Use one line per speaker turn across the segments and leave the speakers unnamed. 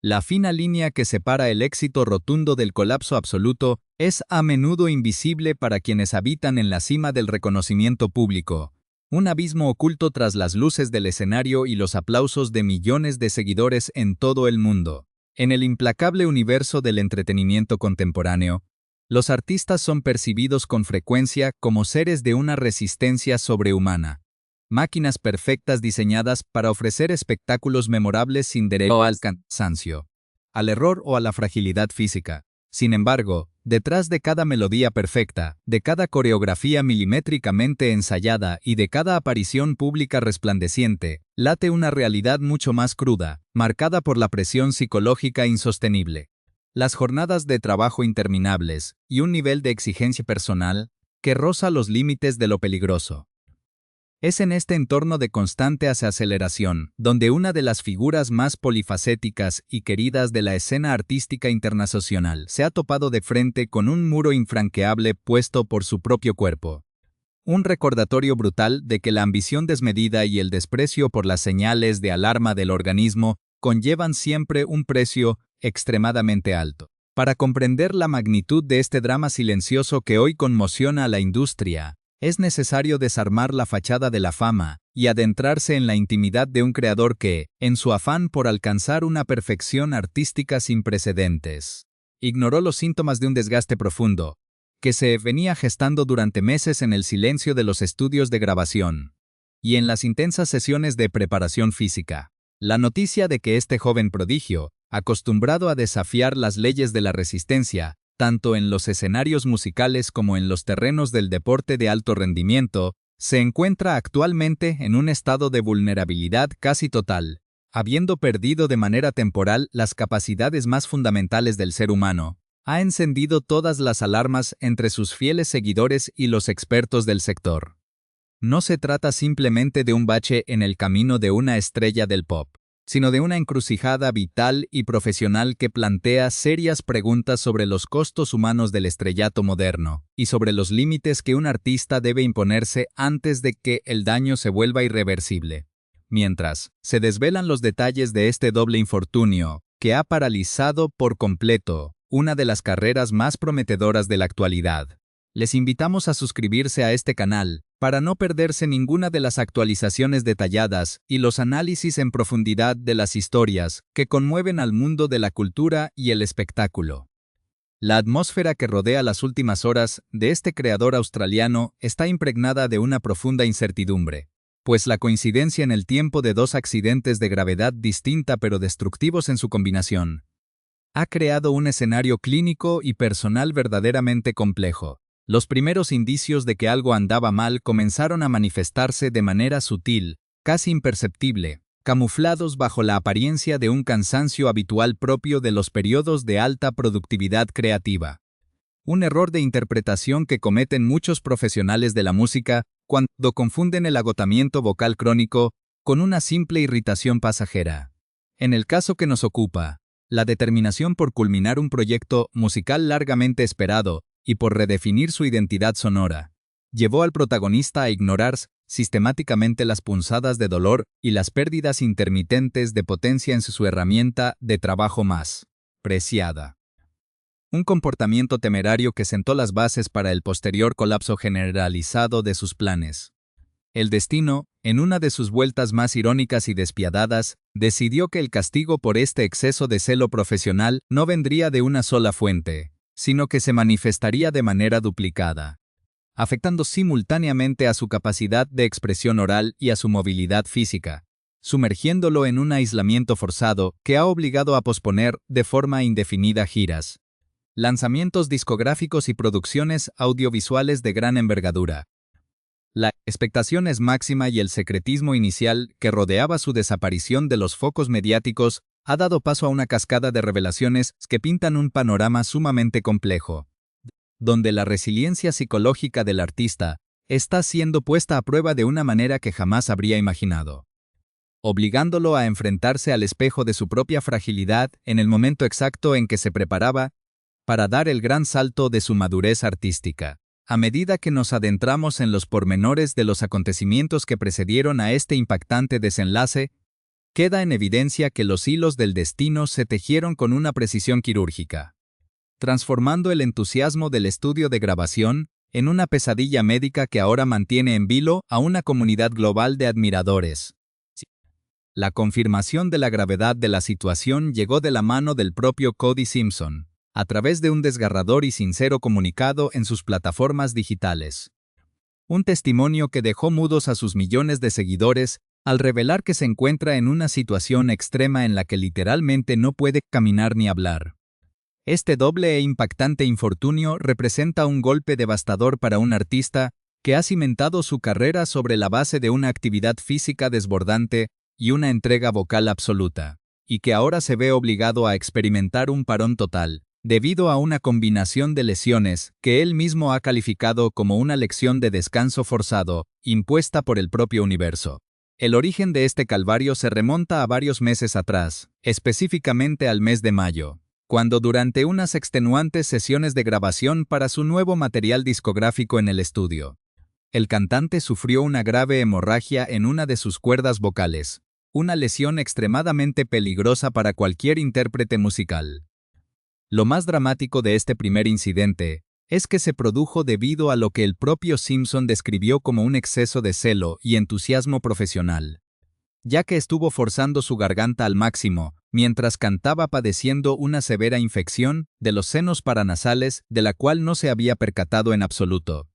La fina línea que separa el éxito rotundo del colapso absoluto es a menudo invisible para quienes habitan en la cima del reconocimiento público. Un abismo oculto tras las luces del escenario y los aplausos de millones de seguidores en todo el mundo. En el implacable universo del entretenimiento contemporáneo, los artistas son percibidos con frecuencia como seres de una resistencia sobrehumana. Máquinas perfectas diseñadas para ofrecer espectáculos memorables sin derecho al cansancio, al error o a la fragilidad física. Sin embargo, detrás de cada melodía perfecta, de cada coreografía milimétricamente ensayada y de cada aparición pública resplandeciente, late una realidad mucho más cruda, marcada por la presión psicológica insostenible. Las jornadas de trabajo interminables y un nivel de exigencia personal que roza los límites de lo peligroso. Es en este entorno de constante aceleración, donde una de las figuras más polifacéticas y queridas de la escena artística internacional se ha topado de frente con un muro infranqueable puesto por su propio cuerpo. Un recordatorio brutal de que la ambición desmedida y el desprecio por las señales de alarma del organismo conllevan siempre un precio extremadamente alto. Para comprender la magnitud de este drama silencioso que hoy conmociona a la industria, es necesario desarmar la fachada de la fama y adentrarse en la intimidad de un creador que, en su afán por alcanzar una perfección artística sin precedentes, ignoró los síntomas de un desgaste profundo, que se venía gestando durante meses en el silencio de los estudios de grabación y en las intensas sesiones de preparación física. La noticia de que este joven prodigio, acostumbrado a desafiar las leyes de la resistencia, tanto en los escenarios musicales como en los terrenos del deporte de alto rendimiento, se encuentra actualmente en un estado de vulnerabilidad casi total, habiendo perdido de manera temporal las capacidades más fundamentales del ser humano. Ha encendido todas las alarmas entre sus fieles seguidores y los expertos del sector. No se trata simplemente de un bache en el camino de una estrella del pop, sino de una encrucijada vital y profesional que plantea serias preguntas sobre los costos humanos del estrellato moderno y sobre los límites que un artista debe imponerse antes de que el daño se vuelva irreversible. Mientras se desvelan los detalles de este doble infortunio que ha paralizado por completo una de las carreras más prometedoras de la actualidad, les invitamos a suscribirse a este canal para no perderse ninguna de las actualizaciones detalladas y los análisis en profundidad de las historias que conmueven al mundo de la cultura y el espectáculo. La atmósfera que rodea las últimas horas de este creador australiano está impregnada de una profunda incertidumbre, pues la coincidencia en el tiempo de dos accidentes de gravedad distinta pero destructivos en su combinación ha creado un escenario clínico y personal verdaderamente complejo. Los primeros indicios de que algo andaba mal comenzaron a manifestarse de manera sutil, casi imperceptible, camuflados bajo la apariencia de un cansancio habitual propio de los periodos de alta productividad creativa. Un error de interpretación que cometen muchos profesionales de la música cuando confunden el agotamiento vocal crónico con una simple irritación pasajera. En el caso que nos ocupa, la determinación por culminar un proyecto musical largamente esperado y por redefinir su identidad sonora, llevó al protagonista a ignorar sistemáticamente las punzadas de dolor y las pérdidas intermitentes de potencia en su herramienta de trabajo más preciada. Un comportamiento temerario que sentó las bases para el posterior colapso generalizado de sus planes. El destino, en una de sus vueltas más irónicas y despiadadas, decidió que el castigo por este exceso de celo profesional no vendría de una sola fuente, sino que se manifestaría de manera duplicada, afectando simultáneamente a su capacidad de expresión oral y a su movilidad física, sumergiéndolo en un aislamiento forzado que ha obligado a posponer de forma indefinida giras, lanzamientos discográficos y producciones audiovisuales de gran envergadura. La expectación es máxima y el secretismo inicial que rodeaba su desaparición de los focos mediáticos ha dado paso a una cascada de revelaciones que pintan un panorama sumamente complejo, donde la resiliencia psicológica del artista está siendo puesta a prueba de una manera que jamás habría imaginado, obligándolo a enfrentarse al espejo de su propia fragilidad en el momento exacto en que se preparaba para dar el gran salto de su madurez artística. A medida que nos adentramos en los pormenores de los acontecimientos que precedieron a este impactante desenlace, queda en evidencia que los hilos del destino se tejieron con una precisión quirúrgica, transformando el entusiasmo del estudio de grabación en una pesadilla médica que ahora mantiene en vilo a una comunidad global de admiradores. La confirmación de la gravedad de la situación llegó de la mano del propio Cody Simpson, a través de un desgarrador y sincero comunicado en sus plataformas digitales. Un testimonio que dejó mudos a sus millones de seguidores al revelar que se encuentra en una situación extrema en la que literalmente no puede caminar ni hablar. Este doble e impactante infortunio representa un golpe devastador para un artista que ha cimentado su carrera sobre la base de una actividad física desbordante y una entrega vocal absoluta, y que ahora se ve obligado a experimentar un parón total, debido a una combinación de lesiones que él mismo ha calificado como una lección de descanso forzado, impuesta por el propio universo. El origen de este calvario se remonta a varios meses atrás, específicamente al mes de mayo, cuando durante unas extenuantes sesiones de grabación para su nuevo material discográfico en el estudio, el cantante sufrió una grave hemorragia en una de sus cuerdas vocales, una lesión extremadamente peligrosa para cualquier intérprete musical. Lo más dramático de este primer incidente es que se produjo debido a lo que el propio Simpson describió como un exceso de celo y entusiasmo profesional, ya que estuvo forzando su garganta al máximo mientras cantaba padeciendo una severa infección de los senos paranasales de la cual no se había percatado en absoluto,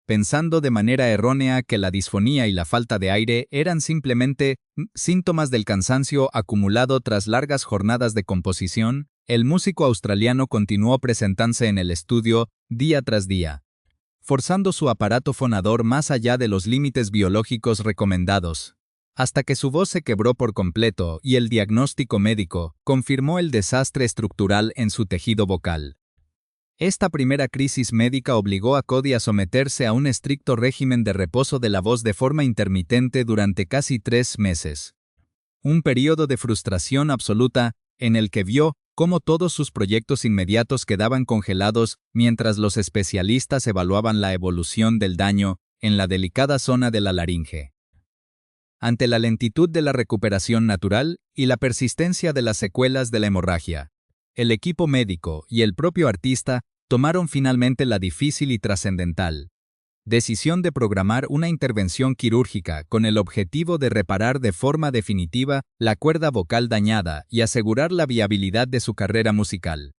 pensando de manera errónea que la disfonía y la falta de aire eran simplemente síntomas del cansancio acumulado tras largas jornadas de composición. El músico australiano continuó presentándose en el estudio día tras día, forzando su aparato fonador más allá de los límites biológicos recomendados, hasta que su voz se quebró por completo y el diagnóstico médico confirmó el desastre estructural en su tejido vocal. Esta primera crisis médica obligó a Cody a someterse a un estricto régimen de reposo de la voz de forma intermitente durante casi 3 meses. Un período de frustración absoluta en el que vio cómo todos sus proyectos inmediatos quedaban congelados mientras los especialistas evaluaban la evolución del daño en la delicada zona de la laringe. Ante la lentitud de la recuperación natural y la persistencia de las secuelas de la hemorragia, el equipo médico y el propio artista tomaron finalmente la difícil y trascendental decisión de programar una intervención quirúrgica con el objetivo de reparar de forma definitiva la cuerda vocal dañada y asegurar la viabilidad de su carrera musical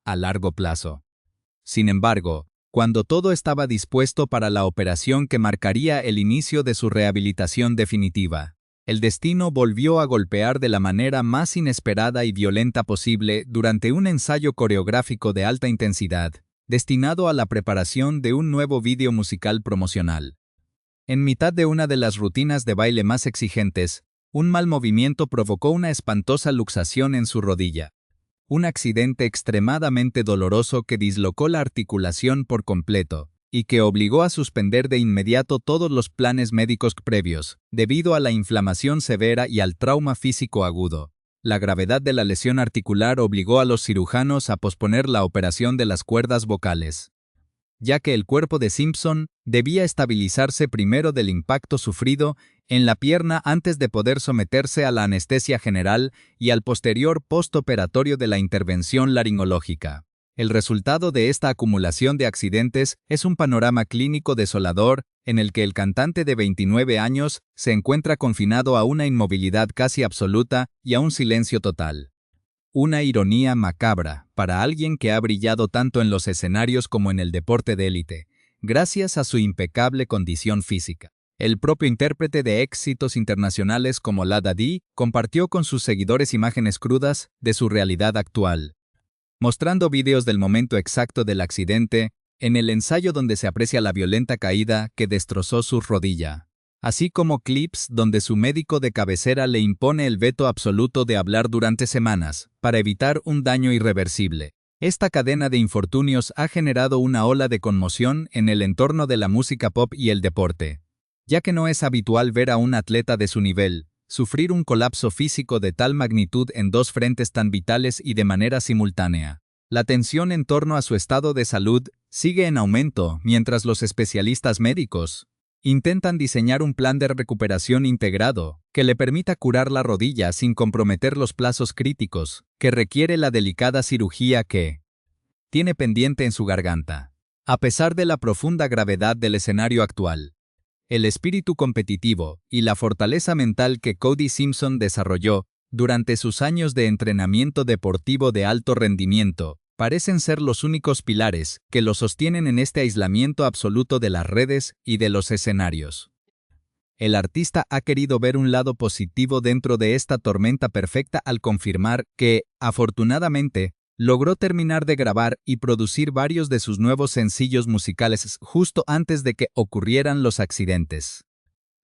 a largo plazo. Sin embargo, cuando todo estaba dispuesto para la operación que marcaría el inicio de su rehabilitación definitiva, el destino volvió a golpear de la manera más inesperada y violenta posible durante un ensayo coreográfico de alta intensidad, destinado a la preparación de un nuevo vídeo musical promocional. En mitad de una de las rutinas de baile más exigentes, un mal movimiento provocó una espantosa luxación en su rodilla. Un accidente extremadamente doloroso que dislocó la articulación por completo y que obligó a suspender de inmediato todos los planes médicos previos, debido a la inflamación severa y al trauma físico agudo. La gravedad de la lesión articular obligó a los cirujanos a posponer la operación de las cuerdas vocales, ya que el cuerpo de Simpson debía estabilizarse primero del impacto sufrido en la pierna antes de poder someterse a la anestesia general y al posterior postoperatorio de la intervención laringológica. El resultado de esta acumulación de accidentes es un panorama clínico desolador en el que el cantante de 29 años se encuentra confinado a una inmovilidad casi absoluta y a un silencio total. Una ironía macabra para alguien que ha brillado tanto en los escenarios como en el deporte de élite, gracias a su impecable condición física. El propio intérprete de éxitos internacionales como Lada Di compartió con sus seguidores imágenes crudas de su realidad actual, mostrando vídeos del momento exacto del accidente en el ensayo donde se aprecia la violenta caída que destrozó su rodilla, así como clips donde su médico de cabecera le impone el veto absoluto de hablar durante semanas para evitar un daño irreversible. Esta cadena de infortunios ha generado una ola de conmoción en el entorno de la música pop y el deporte, ya que no es habitual ver a un atleta de su nivel sufrir un colapso físico de tal magnitud en 2 frentes tan vitales y de manera simultánea. La tensión en torno a su estado de salud sigue en aumento mientras los especialistas médicos Intentan diseñar un plan de recuperación integrado que le permita curar la rodilla sin comprometer los plazos críticos que requiere la delicada cirugía que tiene pendiente en su garganta. A pesar de la profunda gravedad del escenario actual, el espíritu competitivo y la fortaleza mental que Cody Simpson desarrolló durante sus años de entrenamiento deportivo de alto rendimiento parecen ser los únicos pilares que lo sostienen en este aislamiento absoluto de las redes y de los escenarios. El artista ha querido ver un lado positivo dentro de esta tormenta perfecta al confirmar que, afortunadamente, logró terminar de grabar y producir varios de sus nuevos sencillos musicales justo antes de que ocurrieran los accidentes,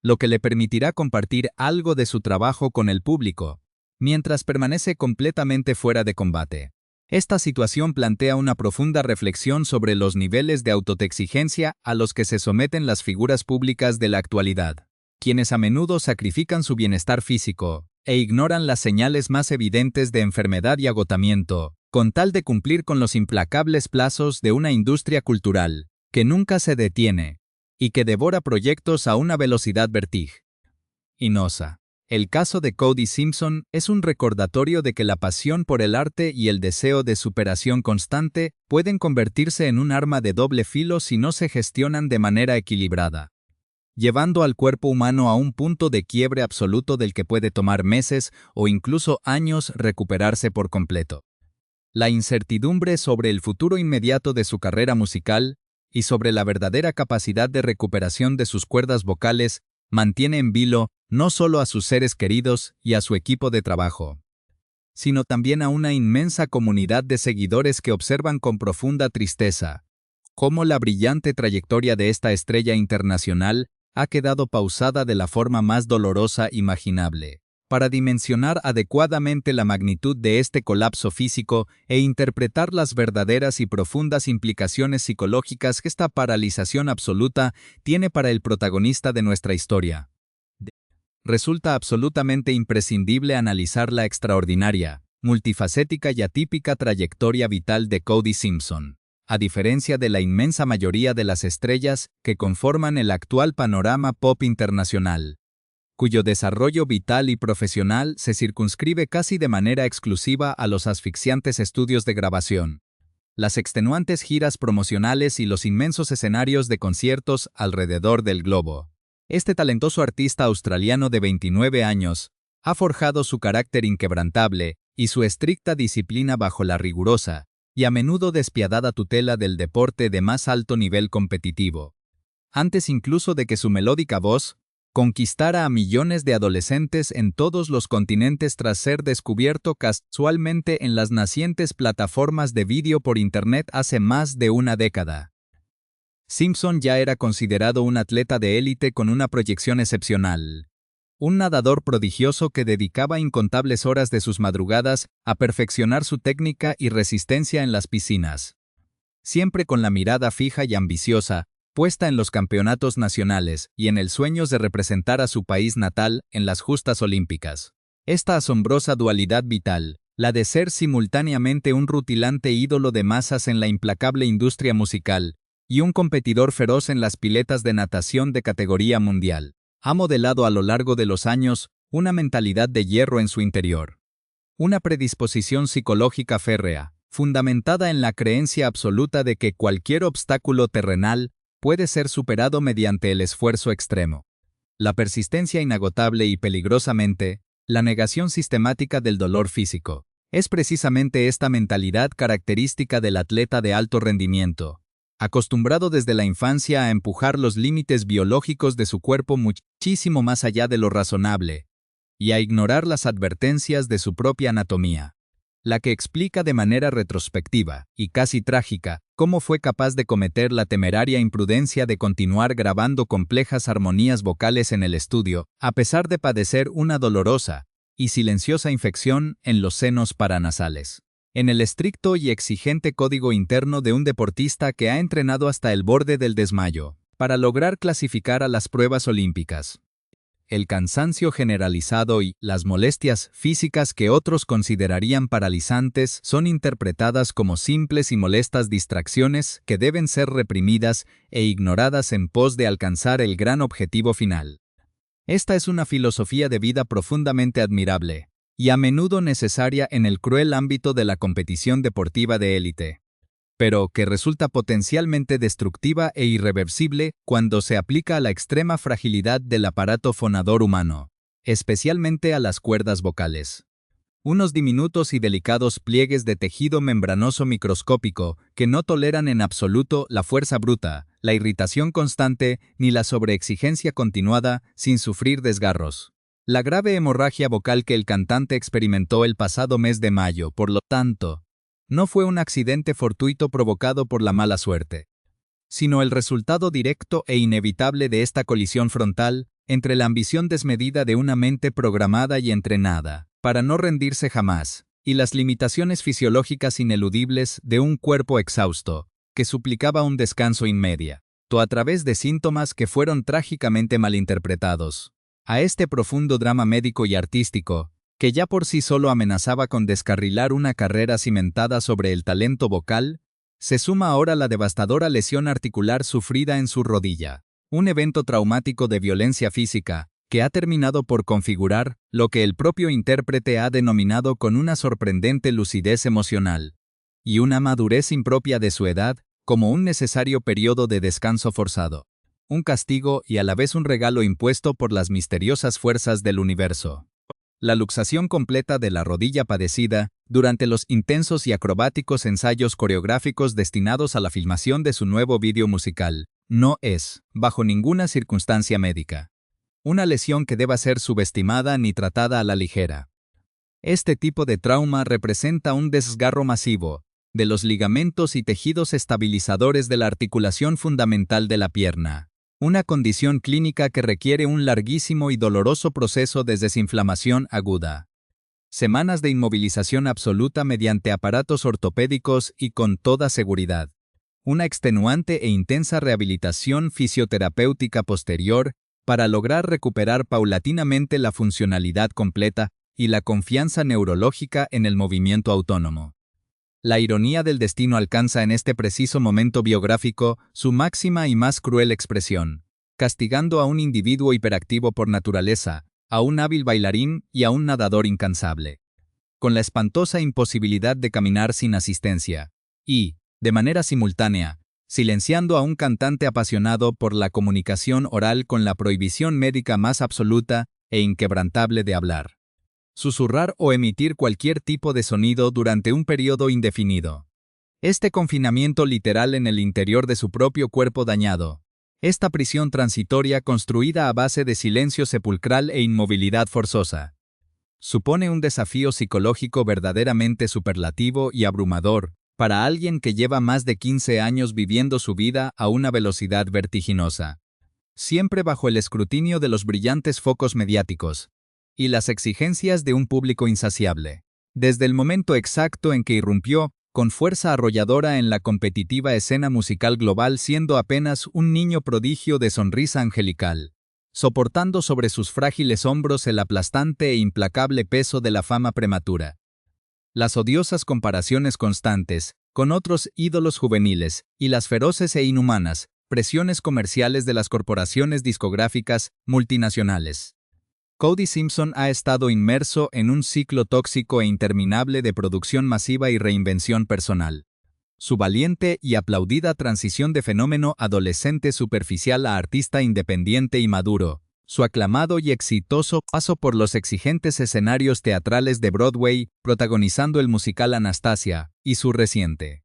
lo que le permitirá compartir algo de su trabajo con el público, mientras permanece completamente fuera de combate. Esta situación plantea una profunda reflexión sobre los niveles de autoexigencia a los que se someten las figuras públicas de la actualidad, quienes a menudo sacrifican su bienestar físico e ignoran las señales más evidentes de enfermedad y agotamiento, con tal de cumplir con los implacables plazos de una industria cultural que nunca se detiene y que devora proyectos a una velocidad vertiginosa. El caso de Cody Simpson es un recordatorio de que la pasión por el arte y el deseo de superación constante pueden convertirse en un arma de doble filo si no se gestionan de manera equilibrada, llevando al cuerpo humano a un punto de quiebre absoluto del que puede tomar meses o incluso años recuperarse por completo. La incertidumbre sobre el futuro inmediato de su carrera musical y sobre la verdadera capacidad de recuperación de sus cuerdas vocales mantiene en vilo no solo a sus seres queridos y a su equipo de trabajo, sino también a una inmensa comunidad de seguidores que observan con profunda tristeza cómo la brillante trayectoria de esta estrella internacional ha quedado pausada de la forma más dolorosa imaginable. Para dimensionar adecuadamente la magnitud de este colapso físico e interpretar las verdaderas y profundas implicaciones psicológicas que esta paralización absoluta tiene para el protagonista de nuestra historia, resulta absolutamente imprescindible analizar la extraordinaria, multifacética y atípica trayectoria vital de Cody Simpson. A diferencia de la inmensa mayoría de las estrellas que conforman el actual panorama pop internacional, cuyo desarrollo vital y profesional se circunscribe casi de manera exclusiva a los asfixiantes estudios de grabación, las extenuantes giras promocionales y los inmensos escenarios de conciertos alrededor del globo. Este talentoso artista australiano de 29 años ha forjado su carácter inquebrantable y su estricta disciplina bajo la rigurosa y a menudo despiadada tutela del deporte de más alto nivel competitivo, antes incluso de que su melódica voz conquistara a millones de adolescentes en todos los continentes tras ser descubierto casualmente en las nacientes plataformas de vídeo por Internet hace más de una década. Simpson ya era considerado un atleta de élite con una proyección excepcional, un nadador prodigioso que dedicaba incontables horas de sus madrugadas a perfeccionar su técnica y resistencia en las piscinas, siempre con la mirada fija y ambiciosa, puesta en los campeonatos nacionales y en el sueño de representar a su país natal en las justas olímpicas. Esta asombrosa dualidad vital, la de ser simultáneamente un rutilante ídolo de masas en la implacable industria musical y un competidor feroz en las piletas de natación de categoría mundial, ha modelado a lo largo de los años una mentalidad de hierro en su interior. Una predisposición psicológica férrea, fundamentada en la creencia absoluta de que cualquier obstáculo terrenal puede ser superado mediante el esfuerzo extremo. La persistencia inagotable y peligrosamente, la negación sistemática del dolor físico. Es precisamente esta mentalidad característica del atleta de alto rendimiento, acostumbrado desde la infancia a empujar los límites biológicos de su cuerpo muchísimo más allá de lo razonable, y a ignorar las advertencias de su propia anatomía, la que explica de manera retrospectiva y casi trágica cómo fue capaz de cometer la temeraria imprudencia de continuar grabando complejas armonías vocales en el estudio, a pesar de padecer una dolorosa y silenciosa infección en los senos paranasales. En el estricto y exigente código interno de un deportista que ha entrenado hasta el borde del desmayo, para lograr clasificar a las pruebas olímpicas. el cansancio generalizado y las molestias físicas que otros considerarían paralizantes son interpretadas como simples y molestas distracciones que deben ser reprimidas e ignoradas en pos de alcanzar el gran objetivo final. Esta es una filosofía de vida profundamente admirable y a menudo necesaria en el cruel ámbito de la competición deportiva de élite, pero que resulta potencialmente destructiva e irreversible cuando se aplica a la extrema fragilidad del aparato fonador humano, especialmente a las cuerdas vocales. Unos diminutos y delicados pliegues de tejido membranoso microscópico que no toleran en absoluto la fuerza bruta, la irritación constante ni la sobreexigencia continuada sin sufrir desgarros. La grave hemorragia vocal que el cantante experimentó el pasado mes de mayo, por lo tanto, no fue un accidente fortuito provocado por la mala suerte, sino el resultado directo e inevitable de esta colisión frontal entre la ambición desmedida de una mente programada y entrenada para no rendirse jamás, y las limitaciones fisiológicas ineludibles de un cuerpo exhausto, que suplicaba un descanso inmediato, a través de síntomas que fueron trágicamente malinterpretados. A este profundo drama médico y artístico, que ya por sí solo amenazaba con descarrilar una carrera cimentada sobre el talento vocal, se suma ahora la devastadora lesión articular sufrida en su rodilla, un evento traumático de violencia física, que ha terminado por configurar lo que el propio intérprete ha denominado con una sorprendente lucidez emocional y una madurez impropia de su edad como un necesario periodo de descanso forzado, un castigo y a la vez un regalo impuesto por las misteriosas fuerzas del universo. La luxación completa de la rodilla padecida durante los intensos y acrobáticos ensayos coreográficos destinados a la filmación de su nuevo vídeo musical no es, bajo ninguna circunstancia médica, una lesión que deba ser subestimada ni tratada a la ligera. Este tipo de trauma representa un desgarro masivo de los ligamentos y tejidos estabilizadores de la articulación fundamental de la pierna, una condición clínica que requiere un larguísimo y doloroso proceso de desinflamación aguda, semanas de inmovilización absoluta mediante aparatos ortopédicos y con toda seguridad, una extenuante e intensa rehabilitación fisioterapéutica posterior para lograr recuperar paulatinamente la funcionalidad completa y la confianza neurológica en el movimiento autónomo. La ironía del destino alcanza en este preciso momento biográfico su máxima y más cruel expresión, castigando a un individuo hiperactivo por naturaleza, a un hábil bailarín y a un nadador incansable, con la espantosa imposibilidad de caminar sin asistencia, y, de manera simultánea, silenciando a un cantante apasionado por la comunicación oral con la prohibición médica más absoluta e inquebrantable de hablar, susurrar o emitir cualquier tipo de sonido durante un periodo indefinido. Este confinamiento literal en el interior de su propio cuerpo dañado, esta prisión transitoria construida a base de silencio sepulcral e inmovilidad forzosa, supone un desafío psicológico verdaderamente superlativo y abrumador para alguien que lleva más de 15 años viviendo su vida a una velocidad vertiginosa, siempre bajo el escrutinio de los brillantes focos mediáticos y las exigencias de un público insaciable. Desde el momento exacto en que irrumpió, con fuerza arrolladora en la competitiva escena musical global siendo apenas un niño prodigio de sonrisa angelical, soportando sobre sus frágiles hombros el aplastante e implacable peso de la fama prematura. Las odiosas comparaciones constantes con otros ídolos juveniles y las feroces e inhumanas presiones comerciales de las corporaciones discográficas multinacionales. Cody Simpson ha estado inmerso en un ciclo tóxico e interminable de producción masiva y reinvención personal. Su valiente y aplaudida transición de fenómeno adolescente superficial a artista independiente y maduro, su aclamado y exitoso paso por los exigentes escenarios teatrales de Broadway, protagonizando el musical Anastasia, y su reciente,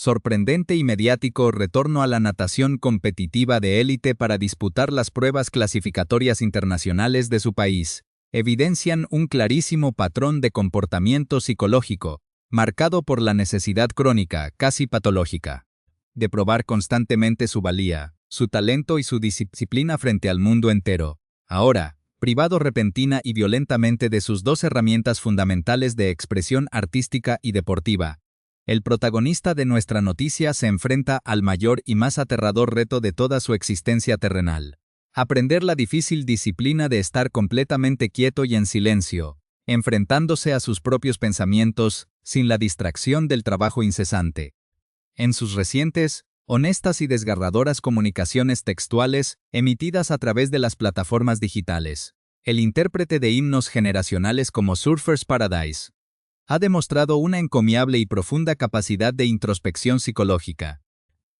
sorprendente y mediático retorno a la natación competitiva de élite para disputar las pruebas clasificatorias internacionales de su país, evidencian un clarísimo patrón de comportamiento psicológico, marcado por la necesidad crónica, casi patológica, de probar constantemente su valía, su talento y su disciplina frente al mundo entero. Ahora, privado repentina y violentamente de sus dos herramientas fundamentales de expresión artística y deportiva, el protagonista de nuestra noticia se enfrenta al mayor y más aterrador reto de toda su existencia terrenal. Aprender la difícil disciplina de estar completamente quieto y en silencio, enfrentándose a sus propios pensamientos, sin la distracción del trabajo incesante. En sus recientes, honestas y desgarradoras comunicaciones textuales emitidas a través de las plataformas digitales, el intérprete de himnos generacionales como Surfer's Paradise ha demostrado una encomiable y profunda capacidad de introspección psicológica,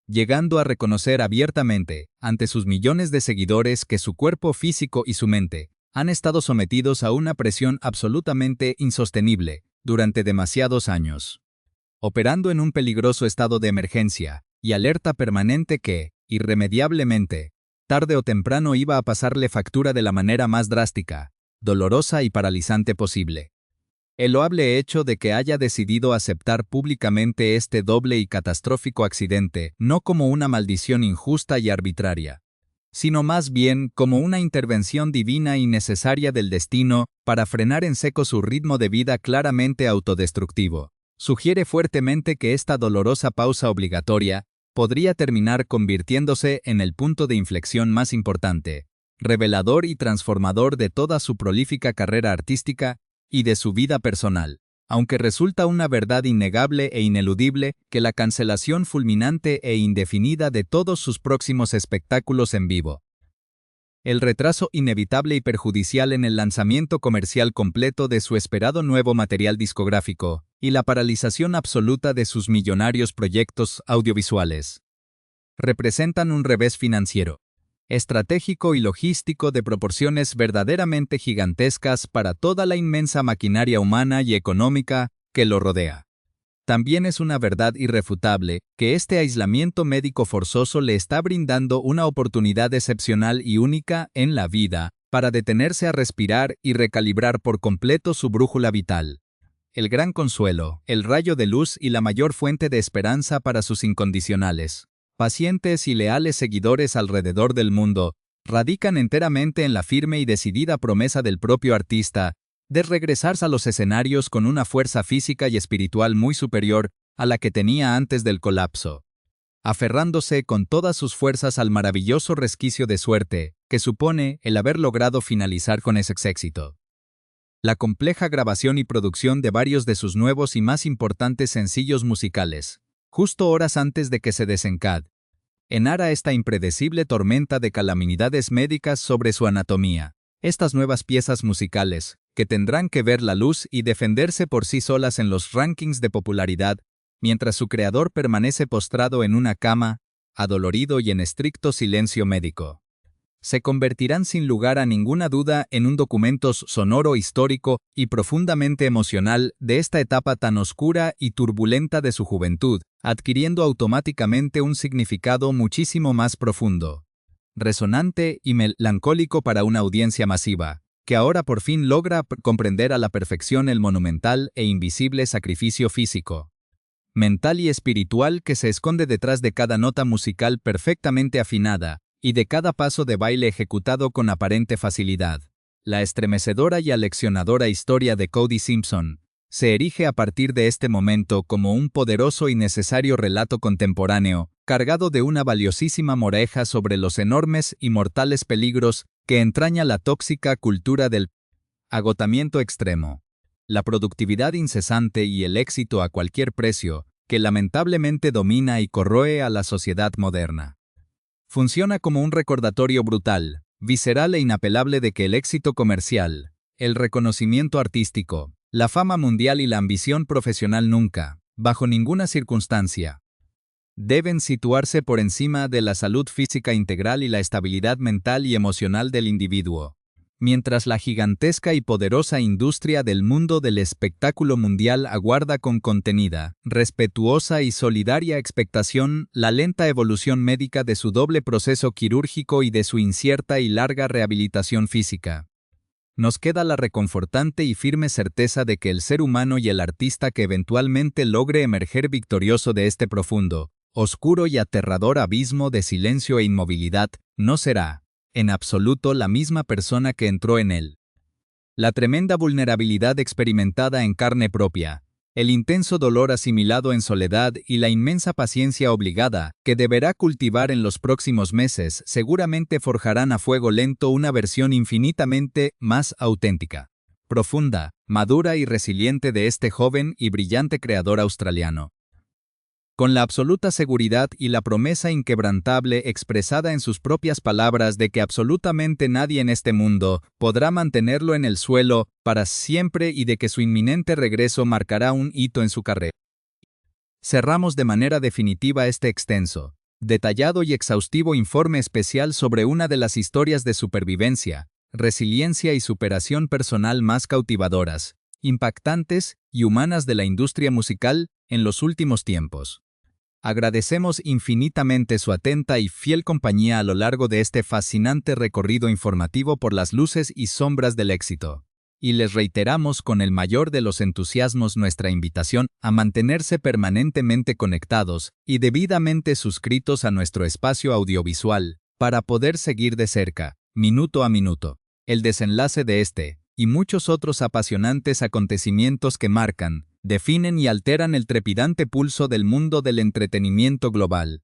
llegando a reconocer abiertamente, ante sus millones de seguidores, que su cuerpo físico y su mente han estado sometidos a una presión absolutamente insostenible durante demasiados años, operando en un peligroso estado de emergencia y alerta permanente que, irremediablemente, tarde o temprano iba a pasarle factura de la manera más drástica, dolorosa y paralizante posible. El loable hecho de que haya decidido aceptar públicamente este doble y catastrófico accidente no como una maldición injusta y arbitraria, sino más bien como una intervención divina y necesaria del destino para frenar en seco su ritmo de vida claramente autodestructivo, sugiere fuertemente que esta dolorosa pausa obligatoria podría terminar convirtiéndose en el punto de inflexión más importante, revelador y transformador de toda su prolífica carrera artística y de su vida personal, aunque resulta una verdad innegable e ineludible que la cancelación fulminante e indefinida de todos sus próximos espectáculos en vivo, el retraso inevitable y perjudicial en el lanzamiento comercial completo de su esperado nuevo material discográfico, y la paralización absoluta de sus millonarios proyectos audiovisuales, representan un revés financiero, estratégico y logístico de proporciones verdaderamente gigantescas para toda la inmensa maquinaria humana y económica que lo rodea. También es una verdad irrefutable que este aislamiento médico forzoso le está brindando una oportunidad excepcional y única en la vida para detenerse a respirar y recalibrar por completo su brújula vital. El gran consuelo, el rayo de luz y la mayor fuente de esperanza para sus incondicionales, pacientes y leales seguidores alrededor del mundo, radican enteramente en la firme y decidida promesa del propio artista de regresarse a los escenarios con una fuerza física y espiritual muy superior a la que tenía antes del colapso, aferrándose con todas sus fuerzas al maravilloso resquicio de suerte que supone el haber logrado finalizar con ese éxito la compleja grabación y producción de varios de sus nuevos y más importantes sencillos musicales, justo horas antes de que se desencadenara esta impredecible tormenta de calamidades médicas sobre su anatomía. Estas nuevas piezas musicales, que tendrán que ver la luz y defenderse por sí solas en los rankings de popularidad, mientras su creador permanece postrado en una cama, adolorido y en estricto silencio médico, se convertirán sin lugar a ninguna duda en un documento sonoro histórico y profundamente emocional de esta etapa tan oscura y turbulenta de su juventud, adquiriendo automáticamente un significado muchísimo más profundo, resonante y melancólico para una audiencia masiva, que ahora por fin logra comprender a la perfección el monumental e invisible sacrificio físico, mental y espiritual que se esconde detrás de cada nota musical perfectamente afinada, y de cada paso de baile ejecutado con aparente facilidad. La estremecedora y aleccionadora historia de Cody Simpson se erige a partir de este momento como un poderoso y necesario relato contemporáneo, cargado de una valiosísima moraleja sobre los enormes y mortales peligros que entraña la tóxica cultura del agotamiento extremo, la productividad incesante y el éxito a cualquier precio, que lamentablemente domina y corroe a la sociedad moderna. Funciona como un recordatorio brutal, visceral e inapelable de que el éxito comercial, el reconocimiento artístico, la fama mundial y la ambición profesional nunca, bajo ninguna circunstancia, deben situarse por encima de la salud física integral y la estabilidad mental y emocional del individuo. Mientras la gigantesca y poderosa industria del mundo del espectáculo mundial aguarda con contenida, respetuosa y solidaria expectación la lenta evolución médica de su doble proceso quirúrgico y de su incierta y larga rehabilitación física, nos queda la reconfortante y firme certeza de que el ser humano y el artista que eventualmente logre emerger victorioso de este profundo, oscuro y aterrador abismo de silencio e inmovilidad, no será, en absoluto, la misma persona que entró en él. La tremenda vulnerabilidad experimentada en carne propia, El intenso dolor asimilado en soledad y la inmensa paciencia obligada que deberá cultivar en los próximos meses seguramente forjarán a fuego lento una versión infinitamente más auténtica, profunda, madura y resiliente de este joven y brillante creador australiano. Con la absoluta seguridad y la promesa inquebrantable expresada en sus propias palabras de que absolutamente nadie en este mundo podrá mantenerlo en el suelo para siempre y de que su inminente regreso marcará un hito en su carrera. Cerramos de manera definitiva este extenso, detallado y exhaustivo informe especial sobre una de las historias de supervivencia, resiliencia y superación personal más cautivadoras, impactantes y humanas de la industria musical en los últimos tiempos. Agradecemos infinitamente su atenta y fiel compañía a lo largo de este fascinante recorrido informativo por las luces y sombras del éxito. Y les reiteramos con el mayor de los entusiasmos nuestra invitación a mantenerse permanentemente conectados y debidamente suscritos a nuestro espacio audiovisual, para poder seguir de cerca, minuto a minuto, el desenlace de este y muchos otros apasionantes acontecimientos que marcan, definen y alteran el trepidante pulso del mundo del entretenimiento global.